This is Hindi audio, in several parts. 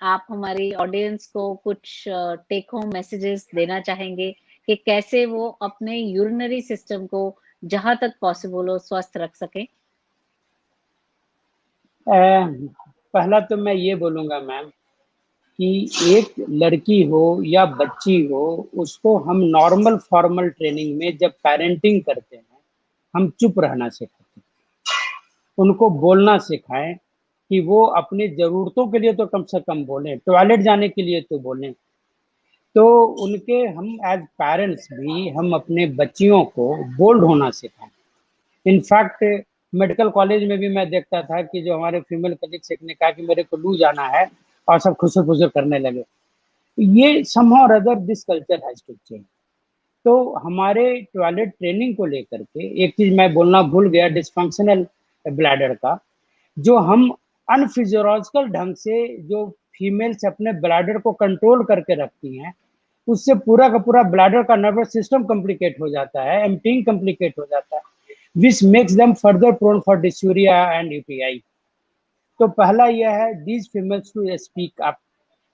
आप हमारी ऑडियंस को कुछ टेक होम मैसेजेस देना चाहेंगे कि कैसे वो अपने यूरिनरी सिस्टम को जहां तक पॉसिबल हो स्वस्थ रख सके? पहला तो मैं ये बोलूँगा मैम कि एक लड़की हो या बच्ची हो, उसको हम नॉर्मल फॉर्मल ट्रेनिंग में जब पेरेंटिंग करते हैं, हम चुप रहना सिखाते हैं। उनको बोलना सिखाएं कि वो अपनी ज़रूरतों के लिए तो कम से कम बोलें, टॉयलेट जाने के लिए तो बोलें। तो उनके हम एज पेरेंट्स भी हम अपने बच्चियों को बोल्ड होना सिखाएं। इनफैक्ट मेडिकल कॉलेज में भी मैं देखता था कि जो हमारे फीमेल कलीग्स ने कहा कि मेरे को लू जाना है और सब खुसर फुसर करने लगे। ये somehow or other this culture has to change. तो हमारे टॉयलेट ट्रेनिंग को लेकर के एक चीज मैं बोलना भूल गया, डिस्फंक्शनल ब्लैडर का, जो हम अनफिजियोलॉजिकल ढंग से जो फीमेल्स अपने ब्लैडर को कंट्रोल करके रखती हैं, उससे पूरा का पूरा ब्लैडर का नर्वस सिस्टम कॉम्प्लिकेट हो जाता है, एम्पटिंग कॉम्प्लिकेट हो जाता है, which makes them further prone for dysuria and UTI. तो पहला यह है these females to speak up.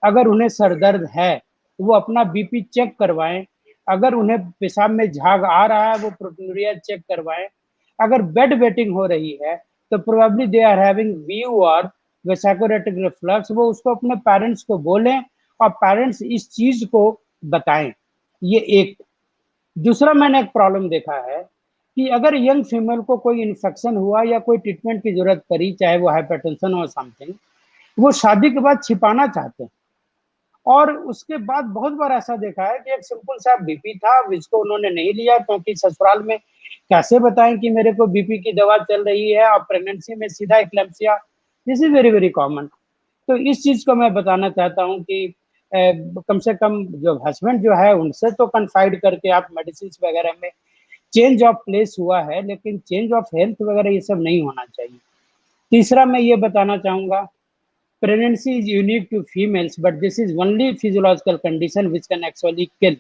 अगर उन्हें सर दर्द है वो अपना बीपी चेक करवाएं। अगर उन्हें पेशाब में झाग आ रहा है वो प्रोटीनूरिया चेक करवाएं। अगर बेड वेटिंग हो रही है तो probably they are having VU और वेसाकोरेटिक रिफ्लक्स, वो उसको अपने पेरेंट्स को बोलें और पेरेंट्स इस चीज को बताएं। ये एक। दूसरा मैंने एक प्रॉब्लम देखा है कि अगर यंग फीमेल को कोई इन्फेक्शन हुआ या कोई ट्रीटमेंट की जरूरत पड़ी, चाहे वो हाइपरटेंशन और समथिंग, वो शादी के बाद छिपाना चाहते हैं। और उसके बाद बहुत बार ऐसा देखा है कि एक सिंपल सा बीपी था जिसको उन्होंने नहीं लिया, क्योंकि ससुराल में कैसे बताएं कि मेरे को बीपी की दवा चल रही है, और प्रेगनेंसी में सीधा eclampsia, this is very very common. तो इस चीज को मैं बताना चाहता हूँ कि कम से कम जो हस्बैंड जो है उनसे तो कन्फाइड करके आप मेडिसिन वगैरह में, चेंज ऑफ प्लेस हुआ है लेकिन चेंज ऑफ हेल्थ वगैरह ये सब नहीं होना चाहिए। तीसरा मैं ये बताना चाहूंगा, pregnancy is unique to females but this is only physiological condition which can actually kill।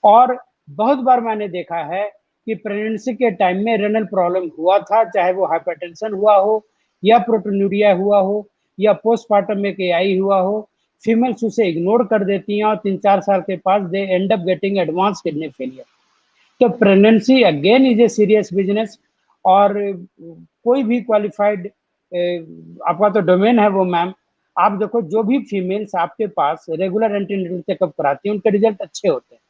और बहुत बार मैंने देखा है कि प्रेगनेंसी के टाइम में रेनल प्रॉब्लम हुआ था, चाहे वो हाइपरटेंशन हुआ हो या प्रोटीनूरिया हुआ हो या पोस्टमार्टम में केआई हुआ हो, फीमेल्स उसे इग्नोर कर देती हैं और 3-4 साल के पास they end up getting advance kidney failure. तो pregnancy again is a serious business. और कोई भी क्वालिफाइड, आपका तो डोमेन है वो मैम, आप देखो जो भी फीमेल्स आपके पास रेगुलर एंटीनेटल चेकअप कराती हैं उनके रिजल्ट अच्छे होते हैं,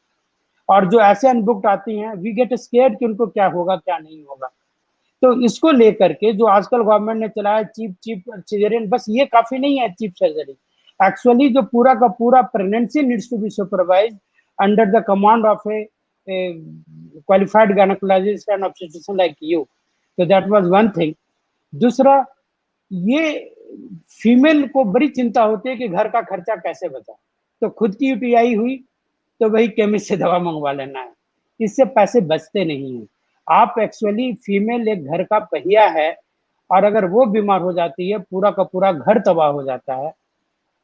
और जो ऐसे अनबुक्ड आती हैं वी गेट स्केयर्ड कि उनको क्या होगा क्या नहीं होगा। तो इसको लेकर के जो आजकल गवर्नमेंट ने चलाया चीप चीप सिजेरियन, बस ये काफी नहीं है चीप सर्जरी। एक्चुअली जो पूरा का पूरा pregnancy needs to be supervise under the command of a qualified gynecologist and obstetrician like you। तो that was one thing। दूसरा, ये फीमेल को बड़ी चिंता होती है कि घर का खर्चा कैसे बचा, तो खुद की यूटीआई हुई तो वही केमिस्ट से दवा मंगवा लेना है, इससे पैसे बचते नहीं हैं। आप एक्चुअली फीमेल एक घर का पहिया है, और अगर वो बीमार हो जाती है पूरा का पूरा घर तबाह हो जाता है।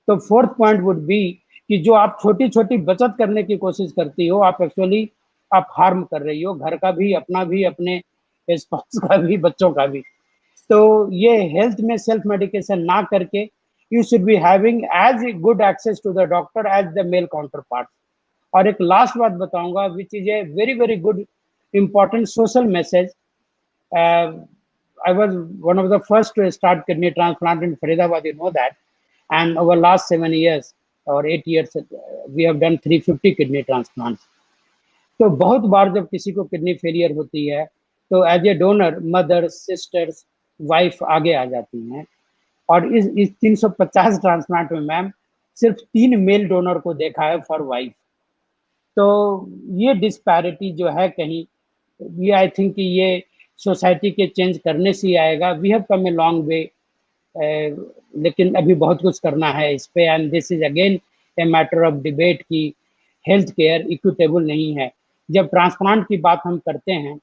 तो फोर्थ पॉइंट वुड बी कि जो आप छोटी छोटी बचत करने की कोशिश करती हो, आप एक्चुअली आप हार्म कर रही हो, घर का भी, अपना भी, अपने स्पाउस का भी, बच्चों का भी। तो ये हेल्थ में सेल्फ मेडिकेशन ना करके you should be having as good access to the doctor as the male counterpart. और एक लास्ट बात बताऊंगा which is a very very good important social message। I was one of the first to start kidney transplant in Faridabad, you know that, and over last 7 years or 8 years we have done 350 kidney transplants। तो बहुत बार जब किसी को किडनी फेलियर होती है तो as a donor mother, sisters, wife आगे आ जाती हैं। और इस 350 ट्रांसप्लांट में मैम सिर्फ 3 मेल डोनर को देखा है फॉर वाइफ। तो ये डिस्पैरिटी जो है कहीं, ये आई थिंक कि ये सोसाइटी के चेंज करने से ही आएगा। We have come a long way, लेकिन अभी बहुत कुछ करना है इस पे, and this is again a matter of debate कि हेल्थ केयर इक्विटेबल नहीं है। जब ट्रांसप्लांट की बात हम करते हैं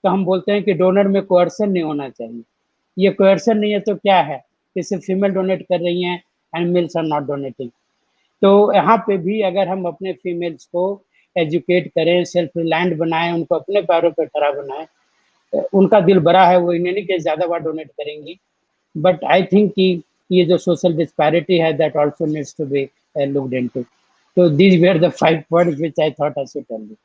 तो हम बोलते हैं कि डोनर में कोअर्सन नहीं होना चाहिए। ये कोअर्सन नहीं है तो क्या है कि सिर्फ फीमेल डोनेट कर रही हैं and males are not donating. तो यहाँ पे भी अगर हम अपने फीमेल्स को एजुकेट करें, सेल्फ रिलायंट बनाएं, उनको अपने पैरों पर खड़ा बनाएं, उनका दिल बड़ा है, वो इन्हीं के ज़्यादा बार डोनेट करेंगी। बट आई थिंक कि ये जो सोशल डिस्पैरिटी है, that also needs to be looked into. So these were the 5 points which I thought I should tell you.